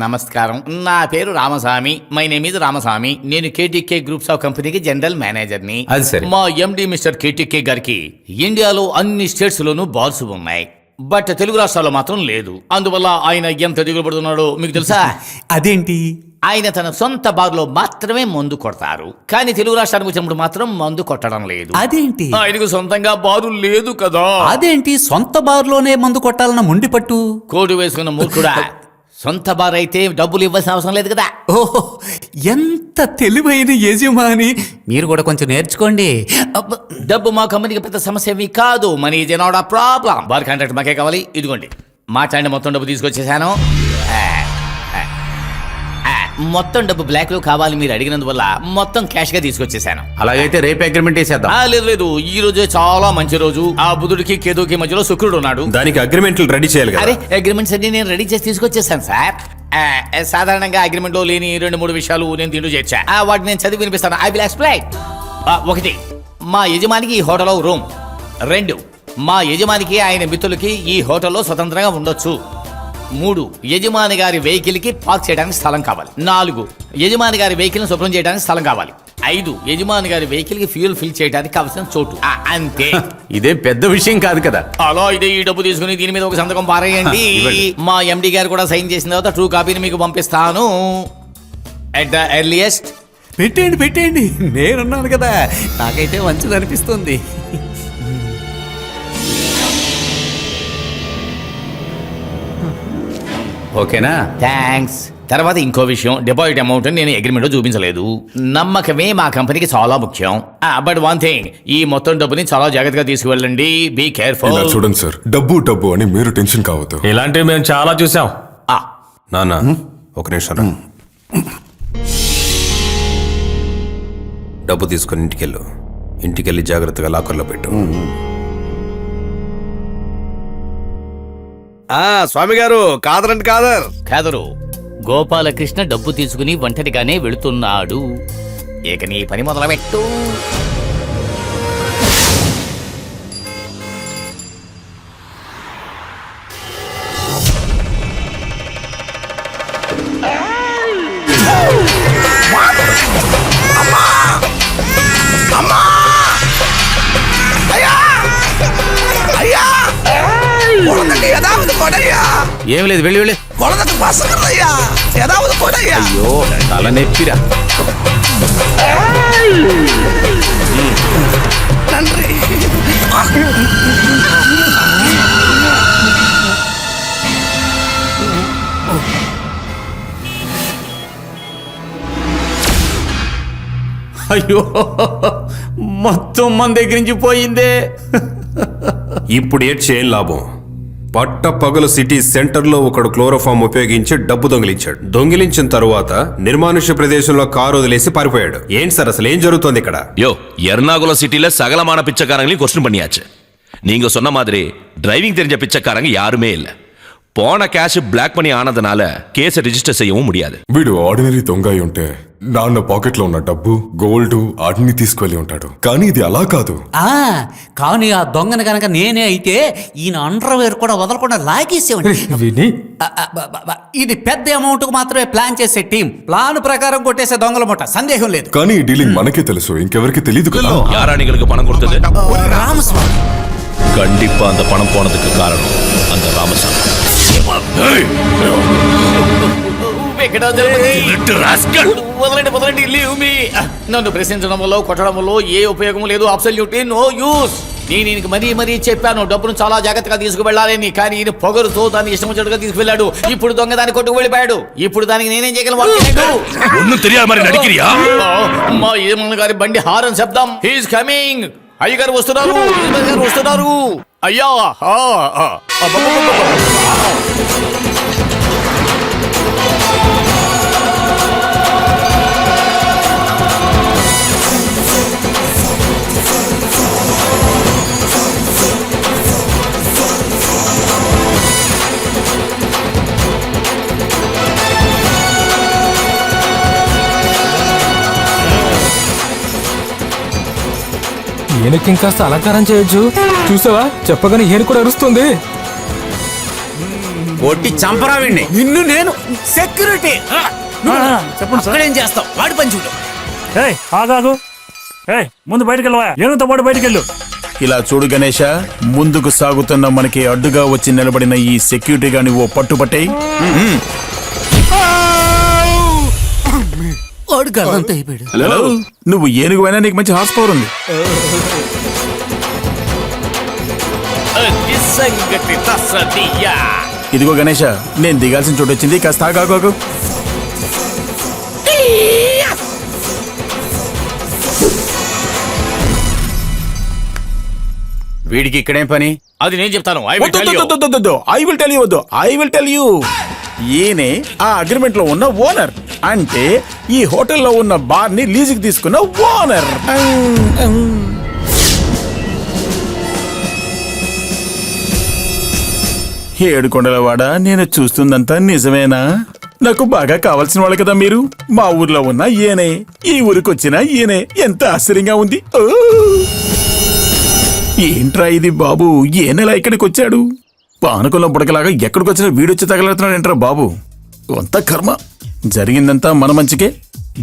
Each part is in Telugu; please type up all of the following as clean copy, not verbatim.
నమస్కారం, నా పేరు Ramaswamy. My name is Ramaswamy. నేను కేటీకే గ్రూప్స్ ఆఫ్ కంపెనీకి జనరల్ మేనేజర్ని. అది సరే. మా ఎండి మిస్టర్ కేటీకే గారికి ఇండియాలో అన్ని స్టేట్స్ లోనూ బాల్స్ ఉన్నాయి, బట్ తెలుగు రాష్ట్రాల్లో మాత్రం లేదు. అందువల్ల ఆయన ఎంత దిగులు పడుతున్నాడో మీకు తెలుసా? అదేంటి? ఆయన తన సొంత బార్లో మాత్రమే మందు కొడతారు, కానీ తెలుగు రాష్ట్రానికి వచ్చినప్పుడు మాత్రం మందు కొట్టడం లేదు. అదేంటి? ఆయనకు సొంతంగా బారు లేదు కదా. అదేంటి సొంత బార్లోనే మందు కొట్టాలన్న మొండి పట్టు? కోటు వేసుకున్న మూర్ఖుడా, సొంత బార్ అయితే డబ్బులు ఇవ్వాల్సిన అవసరం లేదు కదా. ఓహో, ఎంత తెలివైన యజమాని. మీరు కూడా కొంచెం నేర్చుకోండి. అబ్బ, డబ్బు మా కంపెనీకి పెద్ద సమస్య ఏమీ కాదు. Money is not a problem. Bar contract మాకే కావాలి. ఇదిగోండి, మాట్లాడి మొత్తం డబ్బు తీసుకొచ్చేసాను. మొత్తం డబ్బు బ్లాక్ లో కావాలి మీరు అడిగినందువల్ల మొత్తం క్యాష్ గా తీసుకొచ్చేసాను. అలాగైతే రేపు అగ్రిమెంట్ వేసేద్దాం. లేదు లేదు, ఈ రోజే చాలా మంచి రోజు. ఆ బుధుడికి కేతుకి మధ్యలో శుక్రుడు ఉన్నాడు. దానికి అగ్రిమెంట్లు రెడీ చేయాలి కదా. అరే, అగ్రిమెంట్స్ అన్ని నేను రెడీ చేసి తీసుకొచ్చేసాను సార్. సాధారణంగా అగ్రిమెంట్ లో లేని 2-3 విషయాలు నేను దీంట్లో చేర్చా. వాటిని నేను చదివి వినిపిస్తాను. I will explain. 1, మా యజమానికి ఈ హోటల్లో రూమ్. 2, మా యజమానికి ఆయన మిత్రులకి ఈ హోటల్లో స్వతంత్రంగా ఉండొచ్చు. 3, యజమాని గారి వెహికల్ కి పార్క్ చేయడానికి స్థలం కావాలి. 4, యజమాని గారి వెహికల్ ని శుభ్రం చేయడానికి స్థలం కావాలి. 5, యజమాని గారి వెహికల్ కి ఫ్యూల్ ఫిల్ చేయడానికి కావాల్సిన చోటు. అంతే. ఇదేం పెద్ద విషయం కాదు కదా. అలా ఇదే ఈ డబ్బు తీసుకుని దీని మీద ఒక సంతకం పారేయండి. మా ఎండి గారు కూడా సైన్ చేసిన తర్వాత ట్రూ కాపీని మీకు పంపిస్తాను ఎట్ ద ఎర్లియస్ట్. పెట్టేయండి, నేనున్నాను కదా. నాకైతే మంచిది అనిపిస్తుంది. ఓకేనా? థ్యాంక్స్. తర్వాత ఇంకో విషయం, డిపాజిట్ అమౌంట్ నేను అగ్రిమెంట్ లో చూపించలేదు. నమ్మకమే మా కంపెనీకి చాలా ముఖ్యం. బట్ 1 థింగ్, ఈ మొత్తం డబ్బుని చాలా జాగ్రత్తగా తీసుకువెళ్ళండి. Be careful. ఇలా చూడండి సార్, డబ్బు అని మీరు టెన్షన్ కావద్దు. ఇలాంటివి మేము చాలా చూసాం. నాన్న ఒక నిమిషం రా. డబ్బు తీసుకొని ఇంటికెళ్ళి జాగ్రత్తగా లాకర్లో పెట్టు. స్వామి గారు, కాదరండి కాదరు. గోపాలకృష్ణ డబ్బు తీసుకుని ఒంటరిగానే వెళుతున్నాడు. ఇక నీ పని మొదలుపెట్టు. ఏం లేదు, వెళ్ళి అయ్యో తల నెప్పిరా. అయ్యో, మొత్తం మన దగ్గర నుంచి పోయిందే. ఇప్పుడు ఏడ్చి ఏం లాభం? పట్ట పగలు సిటీ సెంటర్ లో ఒకడు క్లోరోఫామ్ ఉపయోగించి డబ్బు దొంగిలించాడు. దొంగిలించిన తరువాత నిర్మానుష్య ప్రదేశంలో కారు వదిలేసి పారిపోయాడు. ఏంటి సార్ అసలు ఏం జరుగుతోంది ఇక్కడ? எர்ணாகுளம் சிட்டில சகலமான பிச்சைக்காரங்களையும் கொஸ்டின் பண்ணியாச்சு. நீங்க சொன்ன மாதிரி டிரைவிங் தெரிஞ்ச பிச்சைக்காரங்க யாருமே இல்ல. போன கேஷ் பிளாக் பண்ணி ஆனதுனால కేసు రిజిస్టర్ చేయவும் முடியாது. వీడు ఆర్డినరీ దొంగ అయి ఉంటే నాన్న పాకెట్ లో ఉన్న డబ్బు, గోల్డ్ అన్ని తీసుకువెళ్ళి ఉంటాడు. కానీ ఇది అలా కాదు. కానీ ఆ దొంగను కనుక నేనే అయితే ఈయన అండర్వేర్ కూడా వదలకుండా లాగేసేవాడిని. ఇది పెద్ద అమౌంట్ కు మాత్రమే ప్లాన్ చేసే టీం. ప్లాన్ ప్రకారం కొట్టేసే దొంగల మూట, సందేహం లేదు. కానీ ఈ డీలింగ్ మనకే తెలుసు, ఇంకెవరికి తెలియదు కదా. யாராணிகளுக்கு பணம் கொடுத்தது? రామస్వామి. கண்டிப்பா அந்த பணம் போனதுக்கு காரணம் அந்த ராமசாமி. వదలండి, లీవ్ మీ. నన్ను ప్రశ్నించడం వల్ల, కొట్టడం వల్ల ఏ ఉపయోగం లేదు. Absolutely no use. నేను మరీ చెప్పాను డబ్బును చాలా జాగ్రత్తగా తీసుకువెళ్ళాలని. కానీ ఈయన పొగరుతో దాన్ని ఇష్టం వచ్చినట్టుగా తీసుకువెళ్ళాడు. ఇప్పుడు దొంగ దాన్ని కొట్టుకు వెళ్ళిపోయాడు. ఇప్పుడు దానికి నేనేం చేయగలను? మా యజమాని గారి బండి హారన్ శబ్దం. He's coming. అయ్యగారు వస్తున్నారు. అయ్యా, ఏనుకి ఇంకాస్త అలంకారం చేయొచ్చు. చూసావా, చెప్పగానే ఏను కూడా అరుస్తుంది. కొట్టి చంపరా వీణ్ణి. నిన్ను నేను సెక్యూరిటీ చెప్పండి సార్. అక్కడేం చేస్తావు వాడి పని చూడు. ఏయ్ ఆగాగు. ఏయ్ ముందు బయటికి వెళ్ళవా, ఏనుగుతో పాటు బయటికి వెళ్ళు. ఇలా చూడు గణేష, ముందుకు సాగుతున్న మనకి అడ్డుగా వచ్చి నిలబడిన ఈ సెక్యూరిటీ గాని ఓ పట్టుపట్టే. వాడు గల్లంతా అయిపోయాడు. హలో, నువ్వు ఏనుగువైనా నీకు మంచి హార్స్ పవర్ ఉంది. అది సంగతి తస్సదియ్యా. ఇదిగో గణేష, నేను దిగాల్సిన చోటు వచ్చింది, కాస్త ఆగాగు. వీడికి ఇక్కడేం పని? అది నేను చెప్తాను. I will tell you. I will tell you వద్దు, ఐ విల్ టెల్ యూ. ఈయనే ఆ అగ్రిమెంట్ లో ఉన్న ఓనర్, అంటే ఈ హోటల్లో ఉన్న బార్ ని లీజుకి తీసుకున్న ఓనర్. ఏడుకొండలవాడ, నేను చూస్తుందంతా నిజమేనా? నాకు బాగా కావాల్సిన వాళ్ళు కదా మీరు. మా ఊర్లో ఉన్న ఈయనే, ఈ ఊరికొచ్చిన ఈయనే. ఎంత ఆశ్చర్యంగా ఉంది. ఓ! ఏంట్రా ఇది బాబు, ఏ నెల ఇక్కడికి వచ్చాడు? పానకంలో పుడకలాగా ఎక్కడికొచ్చినా వీడొచ్చి తగలడుతున్నాడేంట్రా బాబు. అంత కర్మ. జరిగిందంతా మన మంచికే,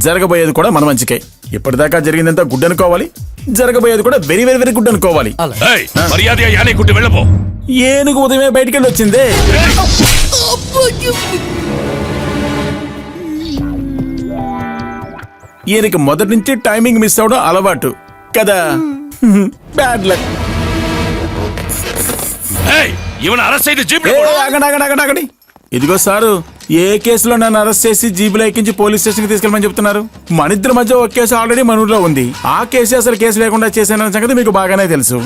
జరగబోయేది కూడా మన మంచికే. ఇప్పటిదాకా జరిగిందంతా గుడ్ అనుకోవాలి, జరగబోయేది కూడా వెరీ వెరీ వెరీ గుడ్ అనుకోవాలి. ఏయ్, మర్యాదగా యానే కుట్టి వెళ్ళపో. ఏనుగు ఉదయమే బయటికెళ్ళి వచ్చిందే. ఈయనకి మొదటి నుంచి టైమింగ్ మిస్ అవడం అలవాటు కదా. Bad luck. ఏయ్, ఈవెన్ అరెస్ట్ అయితే జీప్ ఆగండి. ఇదిగో సారు, ఏ కేసులో నన్ను అరెస్ట్ చేసి జీబులో ఎక్కించి పోలీస్ స్టేషన్ కి తీసుకెళ్ళమని చెప్తున్నారు? మన ఇద్దరి మధ్య ఒక కేసు ఆల్రెడీ మన ఊర్లో ఉంది. ఆ కేసు అసలు కేసు లేకుండా చేశానన్న సంగతి మీకు బాగానే తెలుసు.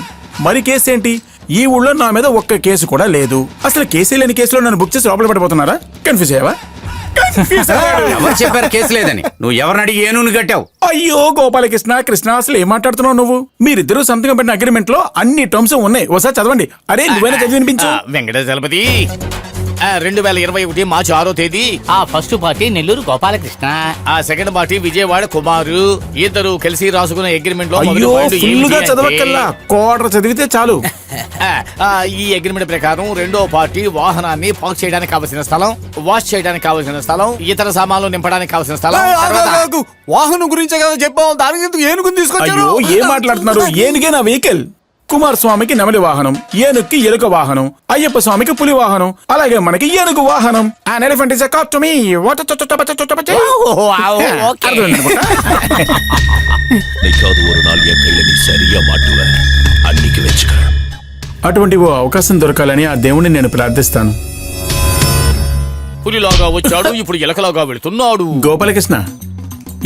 మరి కేసు ఏంటి? ఈ ఊళ్ళో నా మీద ఒక్క కేసు కూడా లేదు. అసలు కేసే లేని కేసులో నన్ను బుక్ చేసి లోపల పడిపోతున్నారా? కన్ఫ్యూజ్ అయ్యావా? ఎవరు చెప్పారు కేసు లేదని? నువ్వు ఎవరిని అడిగి ఏనుగుని కట్టావు? అయ్యో గోపాలకృష్ణ, కృష్ణ, అసలు ఏం మాట్లాడుతున్నావు నువ్వు? మీరిద్దరూ సంతకం పెట్టిన అగ్రిమెంట్ లో అన్ని టర్మ్స్ ఉన్నాయి. ఒకసారి చదవండి. అరే నువ్వైనా చదివి వినిపించు. వెంకటేశ్వరపతి, 2021 మార్చి 6వ తేదీ ఆ ఫస్ట్ పార్టీ నెల్లూరు గోపాలకృష్ణ, ఆ సెకండ్ పార్టీ విజయవాడ కుమారు. ఇద్దరు కలిసి రాసుకున్న అగ్రిమెంట్ లో మొదటి అయ్యో పాయింట్ ఫుల్ ఏమిటి గా అంటే, చదవక్కల్లా, కోటర్ చదివితే చాలు. ఈ అగ్రిమెంట్ ప్రకారం రెండో పార్టీ వాహనాన్ని పార్క్ చేయడానికి కావాల్సిన స్థలం, వాష్ చేయడానికి కావాల్సిన స్థలం, ఇతర సామాన్లు నింపడానికి కావాల్సిన స్థలం. తర్వాత- వాహనం గురించే కదా చెప్పావు, దానికి ఏనుగుని తీసుకొచ్చారు. అయ్యో ఏం మాట్లాడుతున్నారు? ఏనుగే నా వెహికల్. కుమారస్వామికి నెమలి వాహనం, ఏనుగుకి ఎలుక వాహనం, అయ్యప్ప స్వామికి పులి వాహనం, అలాగే మనకి ఏనుగు వాహనం. An elephant is a cop to me. நிக்காது ஒரு நாள் என் கையில நீ சரியா மாட்டுவ. அன்னைக்கு வச்சுக்க. అటువంటి ఓ అవకాశం దొరకాలని ఆ దేవుణ్ణి నేను ప్రార్థిస్తాను. పులిలాగా వచ్చాడు, ఇప్పుడు ఎలకలాగా వెళుతున్నాడు. గోపాలకృష్ణ,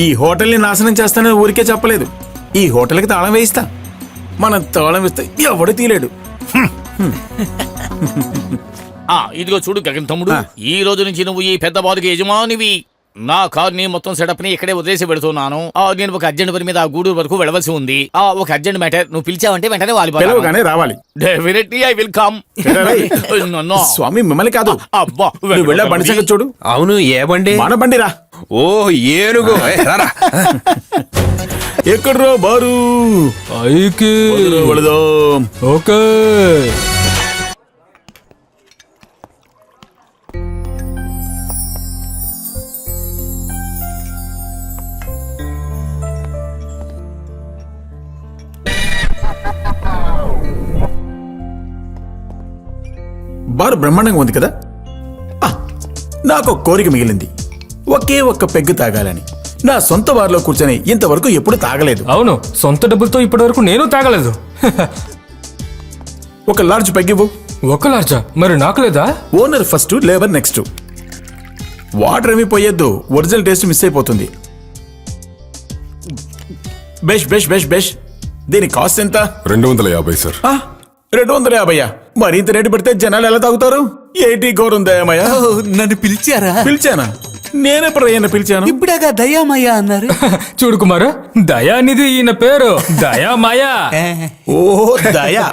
ఈ హోటల్ని నాశనం చేస్తానని ఊరికే చెప్పలేదు. ఈ హోటల్కి తాళం వేయిస్తా. మనం తాళం వేస్తే ఎవడు తీలేడు. ఇదిగో చూడు గగన్ తమ్ముడు, ఈ రోజు నుంచి నువ్వు ఈ పెద్ద బాధకి యజమానివి. నా కార్ ని మొత్తం సెటప్ ని ఇక్కడే వదిలేసి పెడుతున్నాను. నేను ఒక అర్జెంట్ పని మీద గూడూరు వరకు వెళ్ళవలసి ఉంది. ఒక అర్జెంట్ మ్యాటర్, నువ్వు పిలిచావంటే వెంటనే పిలవగానే రావాలి. Definitely I will come. స్వామి మిమ్మల్ని కాదు, అబ్బా నువ్వు వెళ్ళే బండి సంగతి చూడు. అవును, ఏ బండి? మన బండిరా. ఓ ఏనుగు. రారా. ఎక్కడ్రో బారు? పైకి. వెళదాం. ఓకే. బారు బ్రహ్మాండంగా ఉంది కదా. నాకు ఒక కోరిక మిగిలింది, ఒకే ఒక్క పెగ్గు తాగాలని. నా సొంత బార్లో కూర్చొని ఇంతవరకు ఎప్పుడు తాగలేదు. అవును, సొంత డబ్బులతో ఇప్పటి వరకు నేను తాగలేదు. ఒక లార్జ్ పెగ్గివ్వు. ఒక లార్జా? మరి నాకు లేదా? Owner first, labour next. Water ఏమి పోయొద్దు, ఒరిజినల్ టేస్ట్ మిస్ అయిపోతుంది. బెష్ బెష్ బెష్ బెష్. దీని కాస్ట్ ఎంత? 250 సార్. 250. మరి ఇంత రేటు పెడితే జనాలు ఎలా తాగుతారు? 80 గౌరవం దయామయ్య. నన్ను పిలిచారా? పిలిచానా? నేనెప్పుడు అయ్యన్న పిలిచాను? ఇప్పుడేగా దయ్యామయ్య అన్నారు. చూడు కుమారు, దయా అనేది ఈయన పేరు, దయా మాయా. ఓ దయా.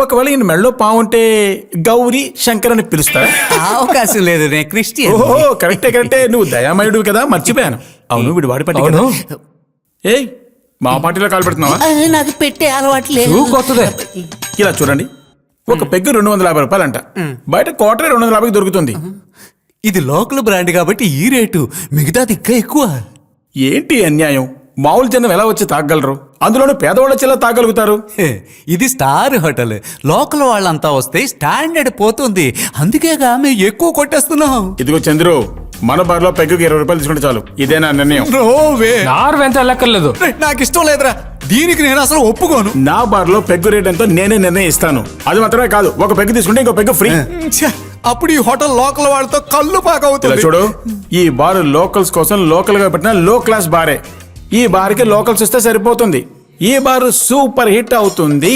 ఒకవేళ ఈయన మెళ్ళో పావుంటే గౌరీ శంకర్ అని పిలుస్తారా? అవకాశం లేదు, నేను క్రిస్టియన్. ఓహో కరెక్టే. నువ్వు దయామయుడు కదా, మర్చిపోయాను. అవును, వీడు వాడి పట్టి. అవును. ఏయ్, మా పార్టీలో కాలు పెడుతున్నావా? నాకు పెట్టే అలవాటు లేదు. కొత్తదే. ఇలా చూడండి, ఒక పెగ్గు 250 రూపాయలంట బయట క్వార్టర్ 250 దొరుకుతుంది. ఇది లోకల్ బ్రాండ్ కాబట్టి ఈ రేటు, మిగతాది ఇంకా ఎక్కువ. ఏంటి అన్యాయం? మామూలు జనం ఎలా వచ్చి తాగలరు, అందులోనూ పేదవాళ్ళు వచ్చి ఎలా తాగలుగుతారు? హే, ఇది స్టార్ హోటల్. లోకల్ వాళ్ళంతా వస్తే స్టాండర్డ్ పోతుంది. అందుకేగా మేము ఎక్కువ కొట్టేస్తున్నాం. ఇదిగో చంద్రు, మన బార్లో పెగ్గుకి 20 రూపాయలు తీసుకుంటే చాలు. ఇదే నా నిర్ణయం. ఎంత లెక్కర్లేదు. నాకు ఇష్టం లేదురా, దీనికి నేను అసలు ఒప్పుకోను. నా బార్లో పెగ్గు రేట్ ఎంతో నేనే నిర్ణయిస్తాను. అది మాత్రమే కాదు, ఒక పెగ్గు తీసుకుంటే ఇంకో పెగ్గు ఫ్రీ. ఛ, అప్పుడు ఈ హోటల్ లోకల్ వాళ్ళతో కళ్ళు ఇలా పాకవుతుంది. చూడు, ఈ బార్ లోకల్స్ కోసం లోకల్ గా పెట్టిన లో క్లాస్ బారే. ఈ బార్కి లోకల్స్ వస్తే సరిపోతుంది. ఈ బార్ సూపర్ హిట్ అవుతుంది.